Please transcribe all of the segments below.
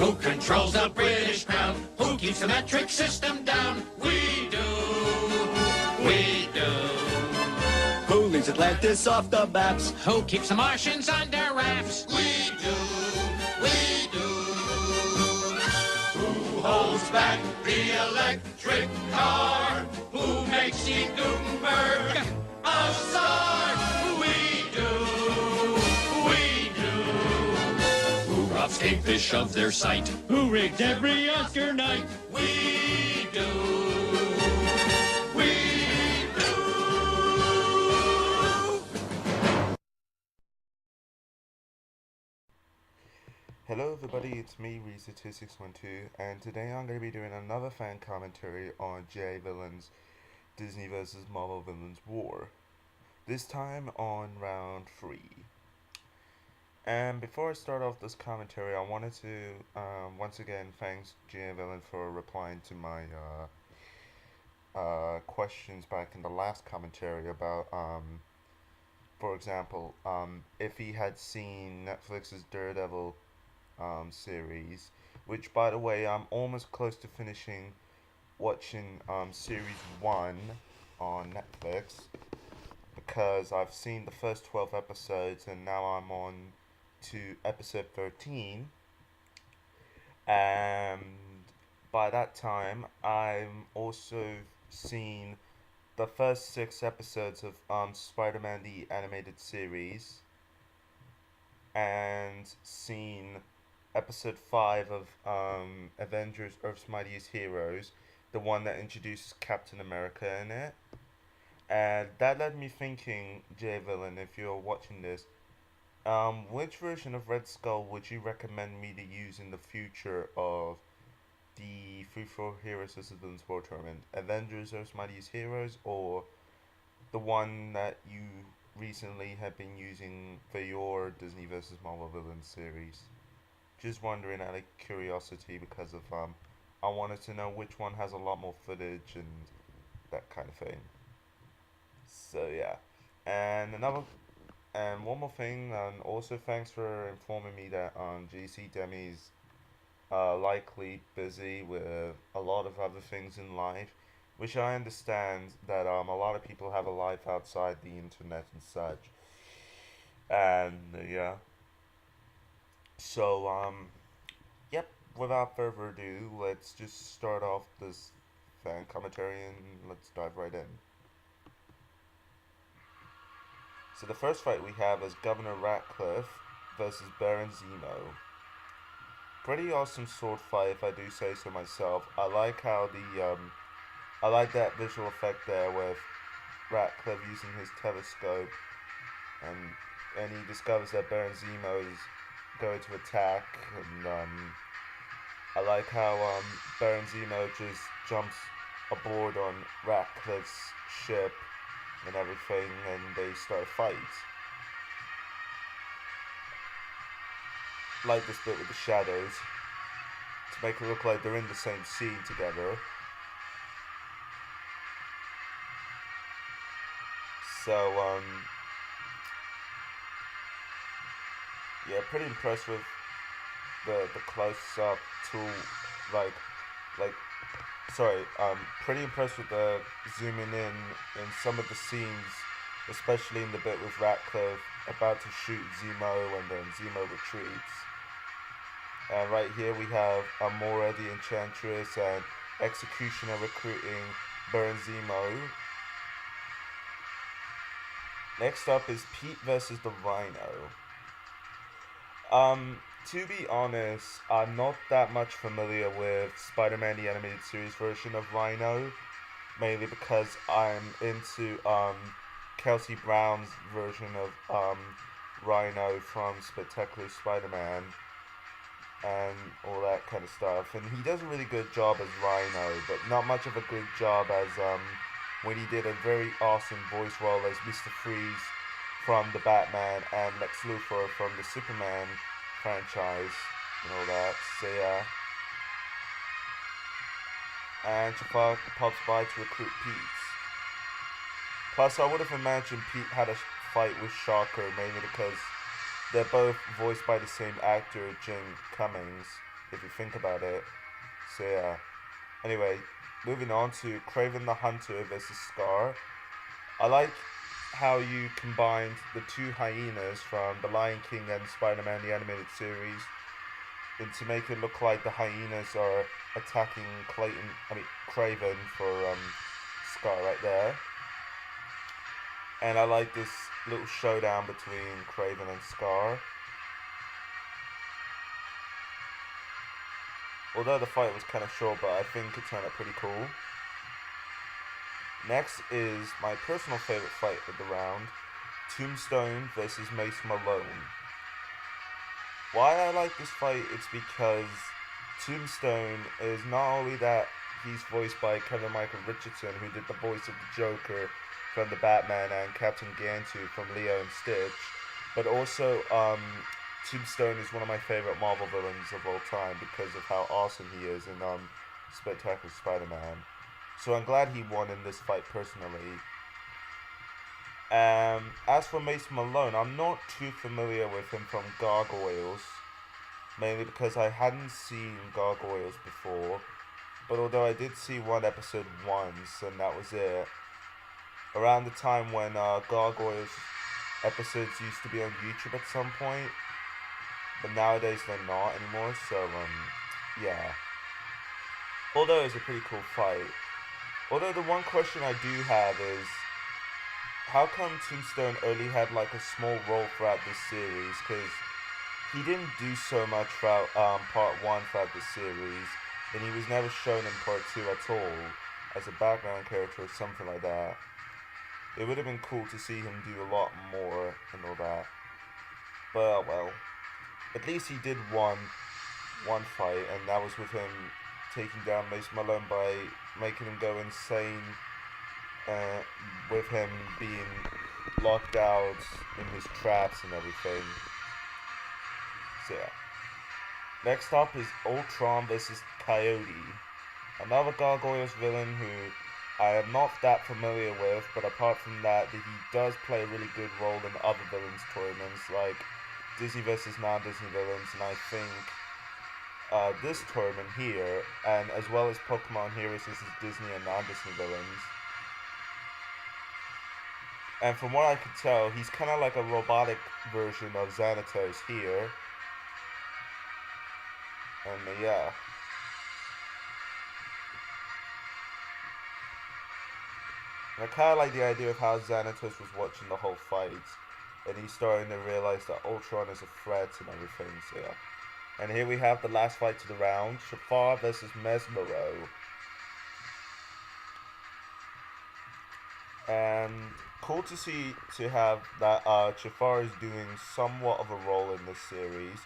Who controls the British crown? Who keeps the metric system down? We do. We do. Who leaves Atlantis off the maps? Who keeps the Martians under wraps? We do. We do. Who holds back the electric car? Who makes E. Gutenberg a czar? We do. We do. Who robs Kingfish of their sight? Who rigged every Oscar night? We do. We do. Hello everybody, it's me, Rizo2612, and today I'm going to be doing another fan commentary on J Villain's Disney vs. Marvel Villains War. This time on round 3. And before I start off this commentary, I wanted to once again thank J Villain for replying to my questions back in the last commentary about for example, if he had seen Netflix's Daredevil series, which by the way I'm almost close to finishing watching series 1 on Netflix, because I've seen the first 12 episodes and now I'm on to episode 13, and by that time I'm also seen the first 6 episodes of Spider-Man the Animated Series, and seen episode 5 of Avengers Earth's Mightiest Heroes, the one that introduces Captain America in it. And that led me thinking, J Villain, if you're watching this, which version of Red Skull would you recommend me to use in the future of the Free-For Heroes vs. Villains War Tournament? Avengers Earth's Mightiest Heroes, or the one that you recently have been using for your Disney vs. Marvel Villains series? Just wondering out of curiosity, because of I wanted to know which one has a lot more footage and that kind of thing. So yeah, and one more thing, and also thanks for informing me that GC Demi's likely busy with a lot of other things in life, which I understand that a lot of people have a life outside the internet and such. And yeah. So, yep, without further ado, let's just start off this fan commentary and let's dive right in. So the first fight we have is Governor Ratcliffe versus Baron Zemo. Pretty awesome sword fight, if I do say so myself. I like how I like that visual effect there with Ratcliffe using his telescope, and he discovers that Baron Zemo is going to attack, and I like how Baron Zemo just jumps aboard on Ratcliffe's ship and everything, and they start a fight. Like this bit with the shadows to make it look like they're in the same scene together. So yeah, pretty impressed with the close-up tool, pretty impressed with the zooming in some of the scenes, especially in the bit with Ratcliffe about to shoot Zemo and then Zemo retreats. And right here we have Amora the Enchantress and Executioner recruiting Baron Zemo. Next up is Pete versus the Rhino. To be honest, I'm not that much familiar with Spider-Man the Animated Series version of Rhino, mainly because I'm into Kelsey Brown's version of Rhino from Spectacular Spider-Man and all that kind of stuff. And he does a really good job as Rhino, but not much of a good job as when he did a very awesome voice role as Mr. Freeze from the Batman and Lex Luthor from the Superman franchise and all that. So yeah. And Chafak pops by to recruit Pete. Plus, I would have imagined Pete had a fight with Shocker, mainly because they're both voiced by the same actor, Jim Cummings. if you think about it. So yeah. Anyway, moving on to Kraven the Hunter versus Scar. I like how you combined the two hyenas from The Lion King and Spider-Man the Animated Series, and to make it look like the hyenas are attacking Kraven for Scar right there. And I like this little showdown between Kraven and Scar. Although the fight was kind of short, but I think it turned out pretty cool. Next is my personal favorite fight of the round, Tombstone versus Mace Malone. Why I like this fight, it's because Tombstone is not only that he's voiced by Kevin Michael Richardson, who did the voice of the Joker from the Batman and Captain Gantu from Leo and Stitch, but also Tombstone is one of my favorite Marvel villains of all time because of how awesome he is in Spectacular Spider-Man. So I'm glad he won in this fight personally. As for Mace Malone, I'm not too familiar with him from Gargoyles, mainly because I hadn't seen Gargoyles before, but although I did see one episode once, and that was it, around the time when Gargoyles episodes used to be on YouTube at some point, but nowadays they're not anymore, so yeah. Although it's a pretty cool fight. Although the one question I do have is, how come Tombstone only had like a small role throughout this series? Because he didn't do so much throughout part 1 throughout the series, and he was never shown in part 2 at all, as a background character or something like that. It would have been cool to see him do a lot more and all that. But well, at least he did one fight, and that was with him taking down Mace Malone by making him go insane, with him being locked out in his traps and everything. So yeah. Next up is Ultron versus Coyote, another Gargoyles villain who I am not that familiar with, but apart from that, he does play a really good role in other villains tournaments like Disney versus non-Disney villains, and I think this tournament here, and as well as Pokemon Heroes versus Disney and non-Disney villains. And from what I could tell, he's kind of like a robotic version of Xanatos here. And yeah. And I kind of like the idea of how Xanatos was watching the whole fight, and he's starting to realize that Ultron is a threat and everything, so yeah. And here we have the last fight to the round, Shafar versus Mesmero. And cool to have that Shafar is doing somewhat of a role in this series,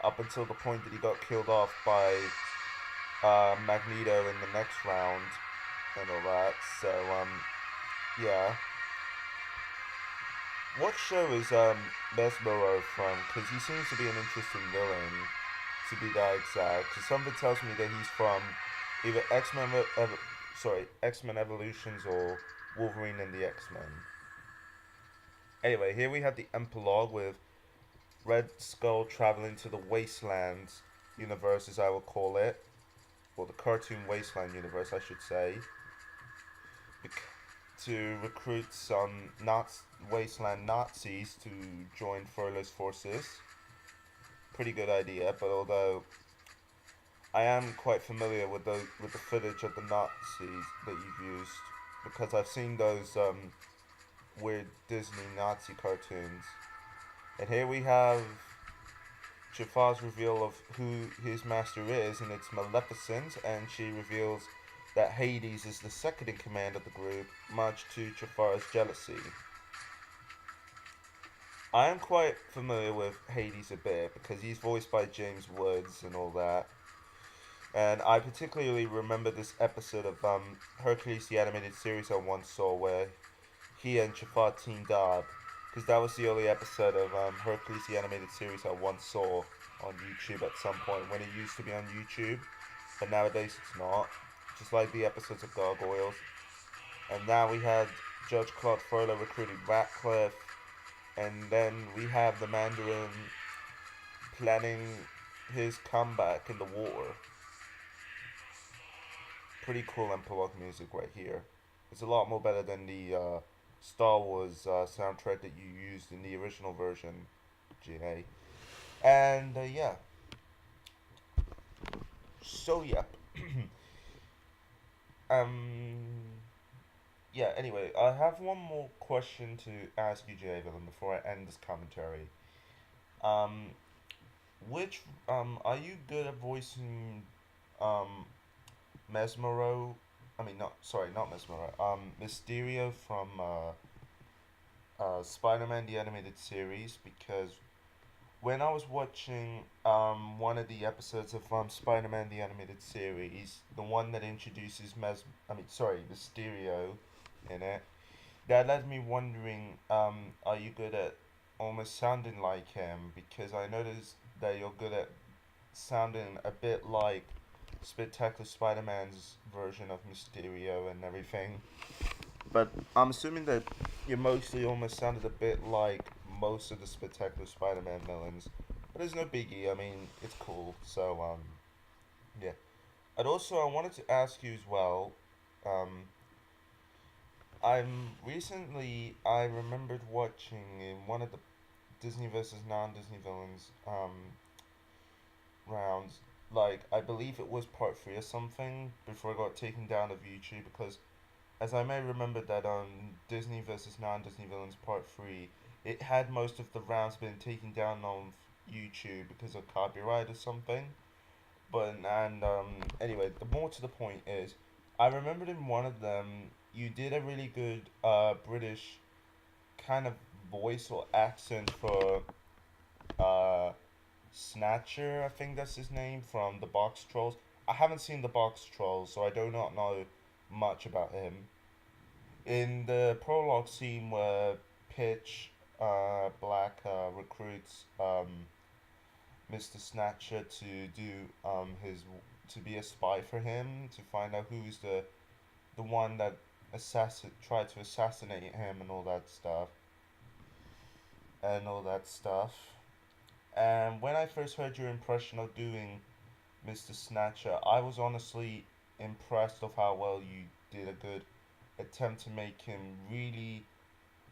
up until the point that he got killed off by Magneto in the next round and all that. So yeah. What show is Mesmero from? Because he seems to be an interesting villain, to be that exact. Because something tells me that he's from either X-Men Evolutions or Wolverine and the X-Men. Anyway, here we have the epilogue with Red Skull traveling to the Wasteland universe, as I will call it, or the cartoon Wasteland universe, I should say, to recruit some Wasteland Nazis to join Furlow's forces. Pretty good idea, but although I am quite familiar with the footage of the Nazis that you've used, because I've seen those weird Disney Nazi cartoons. And here we have Jafar's reveal of who his master is, and it's Maleficent, and she reveals that Hades is the second in command of the group, much to Jafar's jealousy. I am quite familiar with Hades a bit, because he's voiced by James Woods and all that. And I particularly remember this episode of Hercules the Animated Series I once saw, where he and Jafar teamed up, because that was the only episode of Hercules the Animated Series I once saw on YouTube at some point, when it used to be on YouTube, but nowadays it's not, just like the episodes of Gargoyles. And now we had Judge Claude Furlow recruiting Ratcliffe, and then we have the Mandarin planning his comeback in the war. Pretty cool epilogue music right here. It's a lot more better than the Star Wars soundtrack that you used in the original version, GA. And yeah, so yeah, um, yeah. Anyway, I have one more question to ask you, GA Villain, before I end this commentary. Um, which are you good at voicing um Mesmero? I mean, not sorry, not Mesmero. Mysterio from Spider-Man the animated series, because when I was watching one of the episodes of Spider-Man the animated series, the one that introduces Mysterio in it, that led me wondering, are you good at almost sounding like him? Because I noticed that you're good at sounding a bit like Spectacular Spider-Man's version of Mysterio and everything. But I'm assuming that you mostly almost sounded a bit like most of the Spectacular Spider-Man villains. But there's no biggie. I mean, it's cool. So yeah. And also, I wanted to ask you as well. Um, I remembered watching in one of the Disney versus non-Disney villains rounds. Like I believe it was part three or something before it got taken down of YouTube, because as I may remember that on Disney versus non-Disney villains part three, it had most of the rounds been taken down on YouTube because of copyright or something. But and anyway, the more to the point is, I remembered in one of them you did a really good British kind of voice or accent for uh Snatcher, I think that's his name, from the Box Trolls. I haven't seen the Box Trolls, so I do not know much about him. In the prologue scene where Pitch Black recruits Mr. Snatcher to do his to be a spy for him, to find out who's the one that tried to assassinate him and all that stuff and all that stuff. And when I first heard your impression of doing Mr. Snatcher, I was honestly impressed of how well you did a good attempt to make him really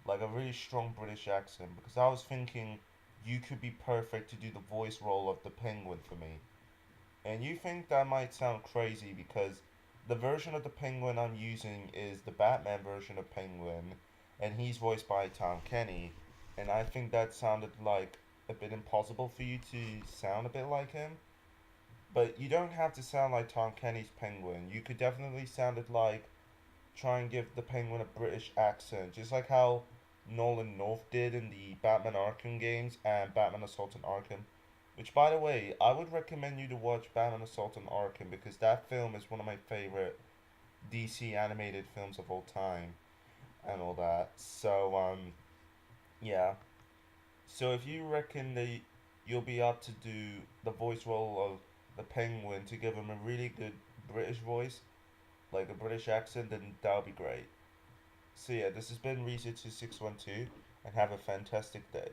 like a really strong British accent, because I was thinking you could be perfect to do the voice role of the Penguin for me. And you think that might sound crazy because the version of the Penguin I'm using is the Batman version of Penguin, and he's voiced by Tom Kenny, and I think that sounded like a bit impossible for you to sound a bit like him. But you don't have to sound like Tom Kenny's Penguin. You could definitely sound it like try and give the Penguin a British accent, just like how Nolan North did in the Batman Arkham games and Batman Assault on Arkham. Which, by the way, I would recommend you to watch Batman Assault on Arkham, because that film is one of my favorite DC animated films of all time and all that. So, yeah. So if you reckon that you'll be up to do the voice role of the Penguin to give him a really good British voice, like a British accent, then that would be great. So yeah, this has been Rizo2612, and have a fantastic day.